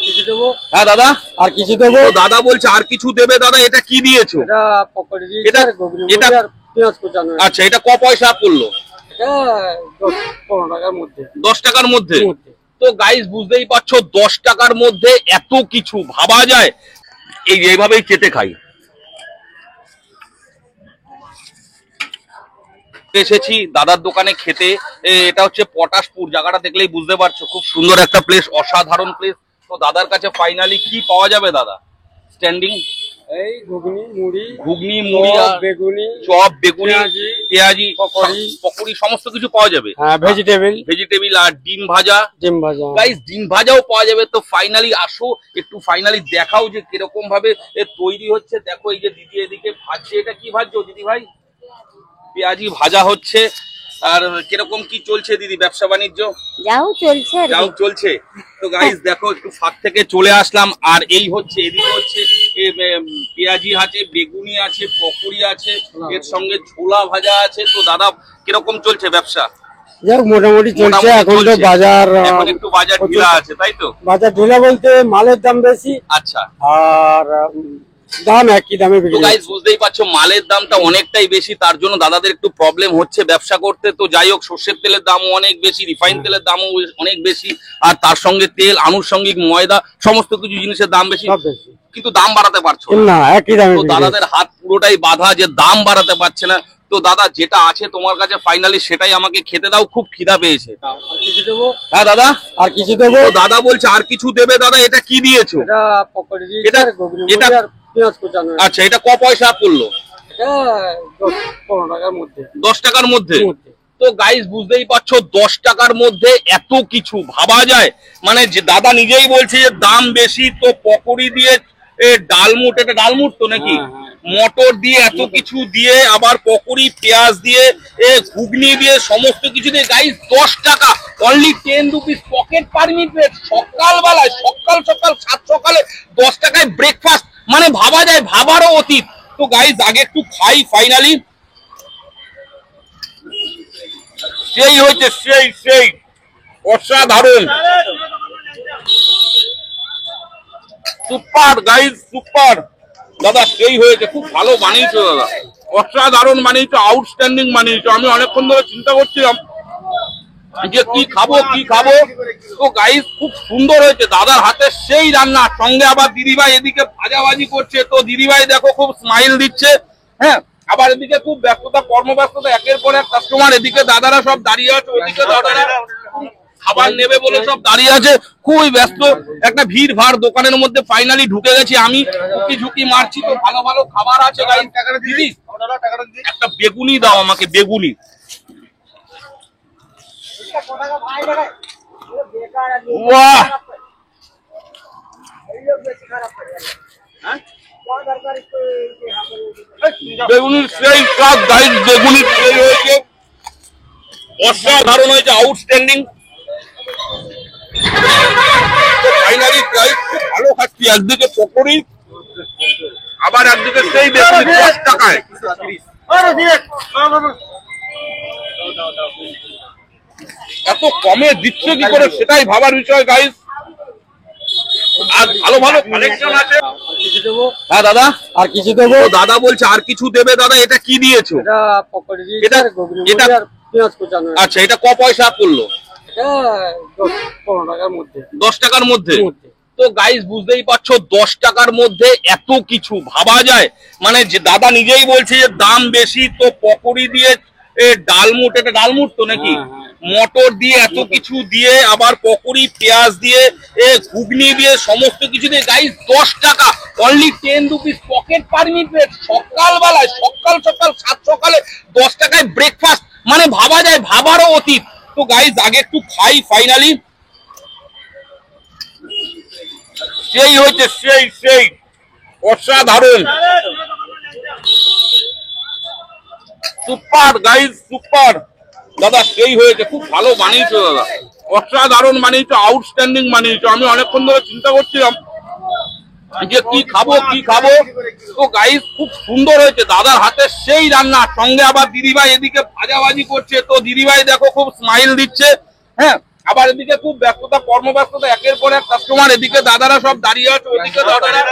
কিছু দেবো? হ্যাঁ দাদা, আর কিছু দেবো? দাদা বলছে আর কিছু দেবে। দাদা এটা কি দিয়েছো? এটা পকোড়ি দিয়েছি, এটা এটা পেঁয়াজ কুচানো। আচ্ছা, এটা ক পয়সা পড়লো? এটা 10-15 টাকার মধ্যে। 10 টাকার মধ্যে। তো গাইস বুঝতেই পারছো 10 টাকার মধ্যে এত কিছু ভাবা যায়। এইভাবেই চেটে খাই। এসেছি দাদার দোকানে খেতে। এটা হচ্ছে পটাশপুর, জায়গাটা দেখলেই বুঝতে পারছো খুব সুন্দর একটা প্লেস, অসাধারণ প্লেস। তো দাদার কাছে ফাইনালি কি পাওয়া যাবে দাদা? স্ট্যান্ডিং এই ঘুগনি মুড়ি, বেগুনি, চপ, বেগুনি, পেঁয়াজি, পকোড়ি সমস্ত কিছু পাওয়া যাবে। হ্যাঁ, ভেজিটেবল আর ডিম ভাজা। গাইস ডিম ভাজাও পাওয়া যাবে। তো ফাইনালি আসো, একটু ফাইনালি দেখাও যে কিরকম ভাবে তৈরি হচ্ছে। দেখো এই যে দিদি এদিকে ভাজছে। এটা কি ভাজছো দিদি ভাই? পেঁয়াজি ভাজা হচ্ছে। আর কিরকম কি চলছে দিদি ব্যবসা বাণিজ্য? যাও চলছে। তো গাইস দেখো একটু ফাঁক থেকে চলে আসলাম। আর এই হচ্ছে এদিকে হচ্ছে পেঁয়াজি আছে, বেগুনি আছে, পকোড়ি আছে, এর সঙ্গে ছোলা ভাজা আছে। তো দাদা কিরকম চলছে ব্যবসা? মোটামুটি চলছে। এখন তো বাজার একটু বাজার ঢিলা আছে, তাই তো? বাজার ঢিলা বলতে মালের দাম বেশি। আচ্ছা। আর দাম একই দামে বিক্রি। তো গাইস বুঝতেই পারছো মালের দামটা অনেকটাই বেশি, তার জন্য দাদাদের একটু প্রবলেম হচ্ছে ব্যবসা করতে। তো যাই হোক, সর্ষের তেলের দামও অনেক বেশি, রিফাইন তেলের দামও অনেক বেশি, আর তার সঙ্গে তেল, আনুষঙ্গিক ময়দা, সমস্ত কিছু জিনিসের দাম বেশি, কিন্তু দাম বাড়াতে পারছো না। একই দামে। তো দাদাদের হাত পুরোটাই বাঁধা যে দাম বাড়াতে পারছে না। তো দাদা যেটা আছে তোমার কাছে ফাইনালি সেটাই আমাকে খেতে দাও, খুব খিদা পেয়েছে। কিছু দেবো? হ্যাঁ দাদা, আর কিছু দেবো? দাদা বলছে আর কিছু দেবে। দাদা এটা কি দিয়েছো? এটা পকোড়ি দিয়েছি, এটা পেঁয়াজ কুচানো। আচ্ছা, এটা ক পয়সা পড়লো? এটা 10-15 টাকার মধ্যে। 10 টাকার মধ্যে। তো গাইস বুঝতেই পারছো 10 টাকার মধ্যে এত কিছু ভাবা যায়। মানে যে দাদা নিজেই বলছে যে দাম বেশি। তো পকোড়ি দিয়ে ডালমুট, এটা ডালমুট তো নাকি? মটর দিয়ে এত কিছু দিয়ে, আবার পকোড়ি, পেঁয়াজ দিয়ে, ঘুগনি দিয়ে, সমস্ত কিছু দিয়ে গাইস 10 টাকা, only 10 rupees pocket permit rate. সকালবেলায় সকাল 7 সকালে 10 টাকায় ব্রেকফাস্ট, মানে ভাবা যায়, ভাবারও অতীত। তো গাইস আগে একটু খাই ফাইনালি। সেই হয়েছে সেই অসাধারণ, সুপার গাইস, সুপার। দাদা সেই হয়েছে, খুব ভালো বানিয়েছো দাদা, অসাধারণ বানিয়েছো, আউটস্ট্যান্ডিং বানিয়েছো। আমি অনেকক্ষণ ধরে চিন্তা করছিলাম যে কি খাবো। তো গাইস খুব সুন্দর হয়েছে, দাদার হাতে সেই রান্না, সঙ্গে আবার দিদিভাই এদিকে ভাজাভাজি করছে। তো দিদিভাই দেখো খুব স্মাইল দিচ্ছে। হ্যাঁ, আবার এদিকে খুব ব্যস্ততা, কর্মব্যস্ততা, একের পর এক কাস্টমার। এদিকে দাদারা সব দাঁড়িয়ে আছে, ওদিকে দাদারা খাবার নেবে বলে সব দাঁড়িয়ে আছে, খুবই ব্যস্ত। একটা ভিড় ভাড় দোকানের মধ্যে ফাইনালি ঢুকে গেছি আমি, ঝুঁকি মারছি। তো ভালো ভালো খাবার আছে গাইস। দিদি একটা বেগুনি দাও আমাকে, বেগুনি। বাহ, বেগুনির সেই স্বাদ গাইস, বেগুনির সেই হয়েছে, অসাধারণ হয়েছে, আউটস্ট্যান্ডিং। ফাইনালি গাইস খুব ভালো খাচ্ছি। একদিকে পকোড়ি, আবার একদিকে সেই বেগুনি 10 টাকায়। এত কমে দিচ্ছে কি করে সেটাই ভাবার বিষয় গাইস। আর ভালো ভালো কালেকশন আছে। হ্যাঁ দাদা, আর কিছু দেবো? দাদা বলছে আর কিছু দেবে। দাদা এটা কি দিয়েছো? এটা পকোড়ি দিয়েছি, এটা পেঁয়াজ কুচানো। আচ্ছা, এটা ক পয়সা পড়লো? এটা 10-15 টাকার মধ্যে। 10 টাকার মধ্যে। তো গাইস বুঝতেই পারছো 10 টাকার মধ্যে এত কিছু ভাবা যায়। মানে যে দাদা নিজেই বলছে যে দাম বেশি। তো পকোড়ি দিয়ে ডালমুট, এটা ডালমুট তো নাকি? মটর দিয়ে এত কিছু দিয়ে, আবার পকোড়ি, পেঁয়াজ দিয়ে, ঘুগনি দিয়ে, সমস্ত কিছু দিয়ে গাইস 10 টাকা, only 10 rupees pocket permit rate. সকালবেলায় সকাল 7 সকালে 10 টাকায় ব্রেকফাস্ট, মানে ভাবা যায়, ভাবারও অতীত। তো গাইস আগে একটু খাই ফাইনালি। সেই হয়েছে সেই অসাধারণ, সুপার গাইস, সুপার। দাদা সেই হয়েছে, খুব ভালো বানিয়েছো দাদা, অসাধারণ বানিয়েছো, আউটস্ট্যান্ডিং বানিয়েছো। আমি অনেকক্ষণ ধরে চিন্তা করছিলাম যে কি খাবো। তো গাইস খুব সুন্দর হয়েছে, দাদার হাতে সেই রান্না, সঙ্গে আবার দিদিভাই এদিকে ভাজাভাজি করছে। তো দিদিভাই দেখো খুব স্মাইল দিচ্ছে। হ্যাঁ, আবার এদিকে খুব ব্যস্ততা, কর্মব্যস্ততা, একের পর এক কাস্টমার, এদিকে দাদারা সব দাঁড়িয়ে আছে, ওদিকে দাদারা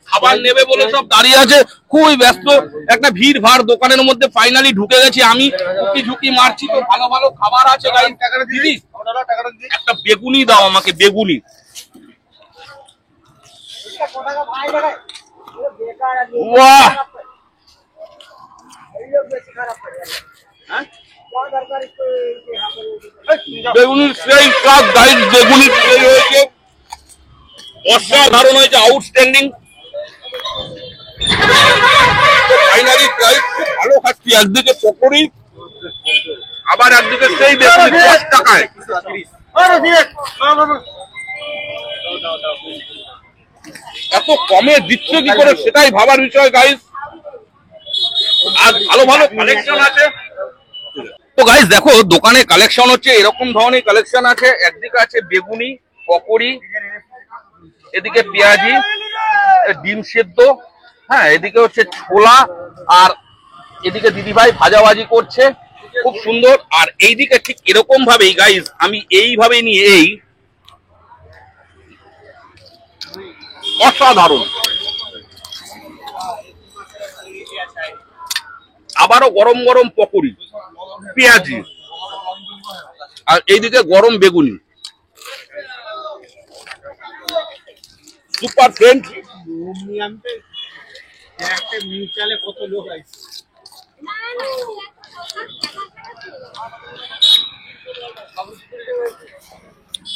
খাবার নেবে বলে সব দাঁড়িয়ে আছে, খুবই ব্যস্ত, একটা ভিড় ভাড় দোকানের মধ্যে ফাইনালি ঢুকে গেছি আমি, ঝুঁকি ঝুঁকি মারছি, তো ভালো ভালো খাবার আছে গাইস। দিদি একটা বেগুনি দাও আমাকে, বেগুনি। বাহ, বেগুনির সেই স্বাদ গাইস, বেগুনির সেই হয়েছে অসাধারণ হয়েছে, আউটস্ট্যান্ডিং। ফাইনালি গাইস খুব ভালো খাচ্ছি, একদিকে পকোড়ি আবার একদিকে সেই বেগুনি 10 টাকায়। এত কমে দিচ্ছে কি করে সেটাই ভাবার বিষয় গাইস। আর ভালো ভালো কালেকশন আছে তো গাইস, দেখো দোকানে কালেকশন হচ্ছে এরকম ধরনের কালেকশন আছে, একদিকে আছে বেগুনি, পকোড়ি, এদিকে পেঁয়াজি, ডিম সেদ্ধ, হ্যাঁ এদিকে হচ্ছে ছোলা, আর এদিকে দিদিভাই ভাজাভাজি করছে খুব সুন্দর। আর এইদিকে ঠিক এরকম ভাবেই গাইস আমি এইভাবে নিয়ে এই অসাধারণ, আবারও গরম গরম পকোড়ি, পেঁয়াজি, আর এইদিকে গরম বেগুনি, সুপার ফ্রেন্ড।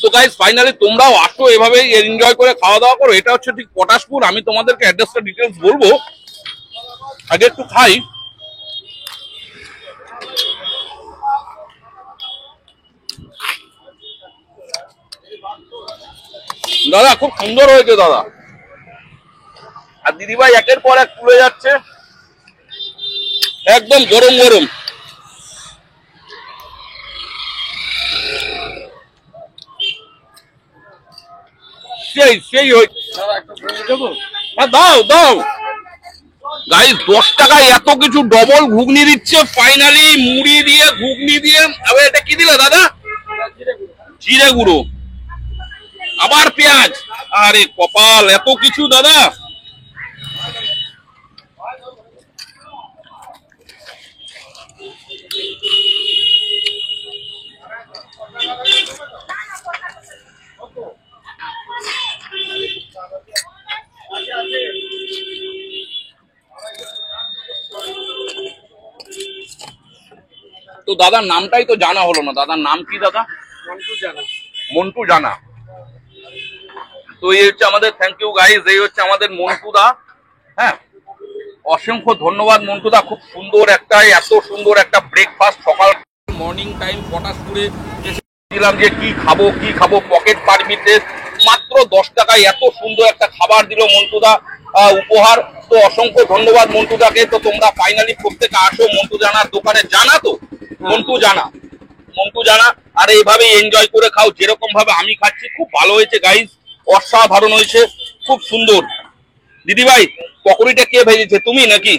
তো গাইস ফাইনালি তোমরাও আসো, এভাবে এনজয় করে খাওয়া দাওয়া করো। এটা হচ্ছে ঠিক পটাশপুর, আমি তোমাদেরকে অ্যাড্রেসটা ডিটেলস বলবো, আগে একটু খাই। দাদা খুব সুন্দর হয়েছে দাদা, আর দিদিভাই একের পর এক তুলে যাচ্ছে, একদম গরম গরম। সেই সেই হয়েছে, দাও দাও গাইস, 10 টাকায় এত কিছু ডবল ঘুগনি দিচ্ছে ফাইনালি, মুড়ি দিয়ে ঘুগনি দিয়ে। আবার এটা কি দিলে দাদা? জিরে গুঁড়ো, আবার পেঁয়াজ, আরে কপাল, এত কিছু দাদা। তো দাদার নামটাই তো জানা হলো না, দাদার নাম কি দাদা? মন্টু জানা। তো এই হচ্ছে আমাদের, থ্যাংক ইউ গাইজ, এই হচ্ছে আমাদের মন্টু দা। হ্যাঁ, অসংখ্য ধন্যবাদ মন্টু দা, খুব সুন্দর একটা, এত সুন্দর একটা ব্রেকফাস্ট সকাল মর্নিং টাইম পটাশপুরে এসেছিলাম যে কি খাবো, পকেট পারমিতে মাত্র 10 টাকায় এত সুন্দর একটা খাবার দিল মন্টু দা উপহার। তো অসংখ্য ধন্যবাদ মন্টু দাকে। তো তোমরা ফাইনালি প্রত্যেকে আসো মন্টু জানার দোকানে, জানা তো মন্টু জানা, আর এইভাবে এনজয় করে খাও যেরকম ভাবে আমি খাচ্ছি। খুব ভালো হয়েছে গাইজ, অসাধারণ হয়েছে, খুব সুন্দর। দিদি ভাই পকোড়িটা কে ভেজেছে, তুমি নাকি?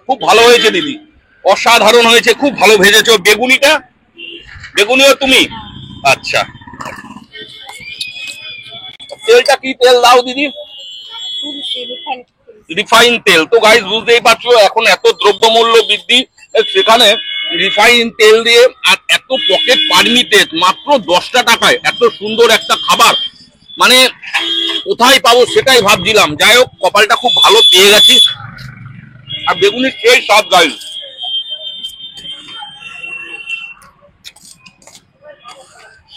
খুব ভালো হয়েছে দিদি, অসাধারণ হয়েছে, খুব ভালো ভেজেছো। বেগুনিও তুমি? আচ্ছা, তেলটা কি তেল দাও দিদি? রিফাইন তেল। তো গাইজ বুঝতেই পারছো এখন এত দ্রব্যমূল্য বৃদ্ধি, সেখানে রিফাইন তেল দিয়ে আর এত পকেট পারমিটেড মাত্র 10 টাকায় এত সুন্দর একটা খাবার, মানে কোথায় পাবো সেটাই ভাবছিলাম। যাই হোক, কপালটা খুব ভালো পেয়ে গেছি। আর বেগুনির সেই স্বাদ গাইজ,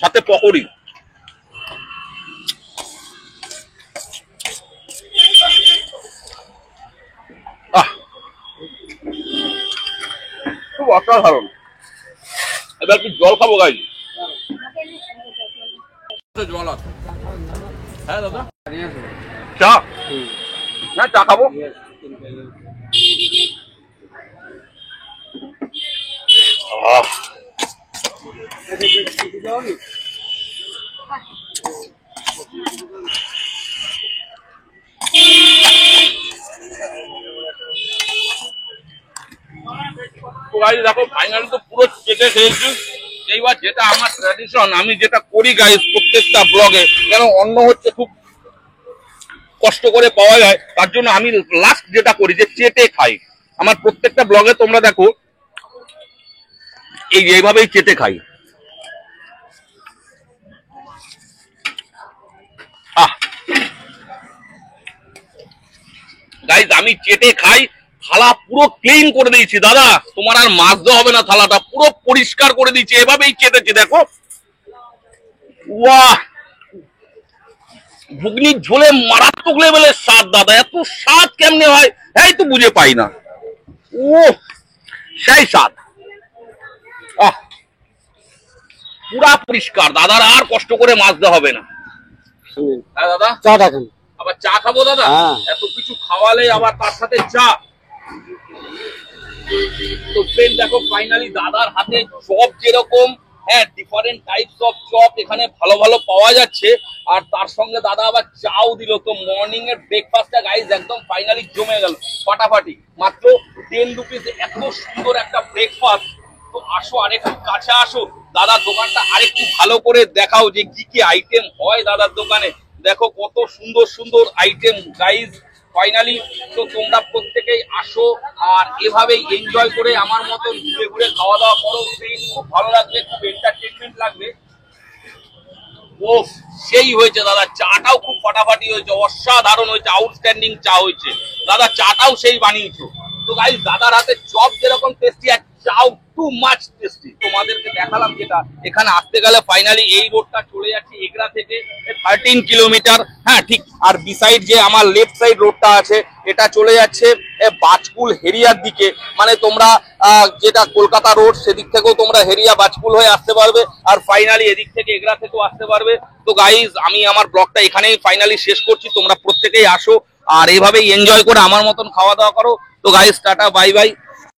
সাথে পকোড়ি। খুব অসাধারণ। এবার কি জল খাবো গাইজ? জল আছে, হ্যাঁ দাদা। চা? না, চা খাবো। দেখো ফাইনালি তো পুরো চেটে খেয়েছি, এইবার যেটা আমার ট্র্যাডিশন, আমি যেটা করি গাইস প্রত্যেকটা ব্লগে, কেন অন্য হচ্ছে খুব কষ্ট করে পাওয়া যায়, তার জন্য আমি লাস্ট যেটা করি যে চেটে খাই। আমার প্রত্যেকটা ব্লগে তোমরা দেখো এই এইভাবেই চেটে খাই। গাইস আমি চেটে খাই, থালা পুরো ক্লিন করে দিয়েছি দাদা, তোমার আর মাজতে হবে না, থালাটা পুরো পরিষ্কার করে দিয়েছি, এভাবেই চেটেছি দেখো। ওয়াহ, ঘুগনির ঝোলে মারাত্মক লেভেলের স্বাদ দাদা, এত স্বাদ কেমনে হয় এই তো বুঝে পাই না। ও সেই স্বাদ, পুরা পরিষ্কার, দাদার আর কষ্ট করে মাজতে হবে না। হ্যাঁ দাদা, চাটা খান। আবার চা খাবো দাদা? এত কিছু খাওয়ালে আবার তার সাথে চা। তো ফ্রেন্ড দেখো ফাইনালি দাদার হাতে চপ যেরকম, হ্যাঁ ডিফারেন্ট টাইপস অফ চপ এখানে ভালো ভালো পাওয়া যাচ্ছে, আর তার সঙ্গে দাদা আবার চাও দিল। তো মর্নিং এর ব্রেকফাস্টটা গাইজ একদম ফাইনালি জমে গেল, ফাটাফাটি, মাত্র 10 রুপিস, এত সুন্দর একটা ব্রেকফাস্ট। তো আসো আরেকটু কাছে আসো, দাদার দোকানটা আরেকটু ভালো করে দেখাও যে কি কি আইটেম হয় দাদার দোকানে। দেখো কত সুন্দর সুন্দর আইটেম গাইজ ফাইনালি। তো তোমরা প্রত্যেকেই আসো আর এভাবেই এনজয় করে আমার মতন ঘুরে ঘুরে খাওয়া দাওয়া করো, খুব ভালো লাগবে, খুব এন্টারটেনমেন্ট লাগবে। ও সেই হয়েছে দাদা, চাটাও খুব ফাটাফাটি হয়েছে, অসাধারণ হয়েছে, আউটস্ট্যান্ডিং চা হয়েছে দাদা, চাটাও সেই বানিয়েছো। তো গাইস দাদার হাতে চপ যেরকম টেস্টি আর চাও টু মাচ টেস্টি। তোমাদেরকে দেখালাম যেটা, এখানে আসতে গেলে ফাইনালি এই রোডটা চলে যাচ্ছে এগরা থেকে 13 কিলোমিটার, হ্যাঁ ঠিক। আর বিসাইড যে আমার লেফট সাইড রোডটা আছে এটা চলে যাচ্ছে বাজকুল হেরিয়ার দিকে, মানে তোমরা যেটা কলকাতা রোড সেদিক থেকেও তোমরা হেরিয়া বাজকুল হয়ে আসতে পারবে, আর ফাইনালি এদিক থেকে এগরা থেকেও আসতে পারবে। তো গাইজ আমি আমার ব্লগটা এখানেই ফাইনালি শেষ করছি, তোমরা প্রত্যেকেই আসো আর এইভাবেই এনজয় করে আমার মতন খাওয়া দাওয়া করো। তো গাইজ টাটা বাই বাই।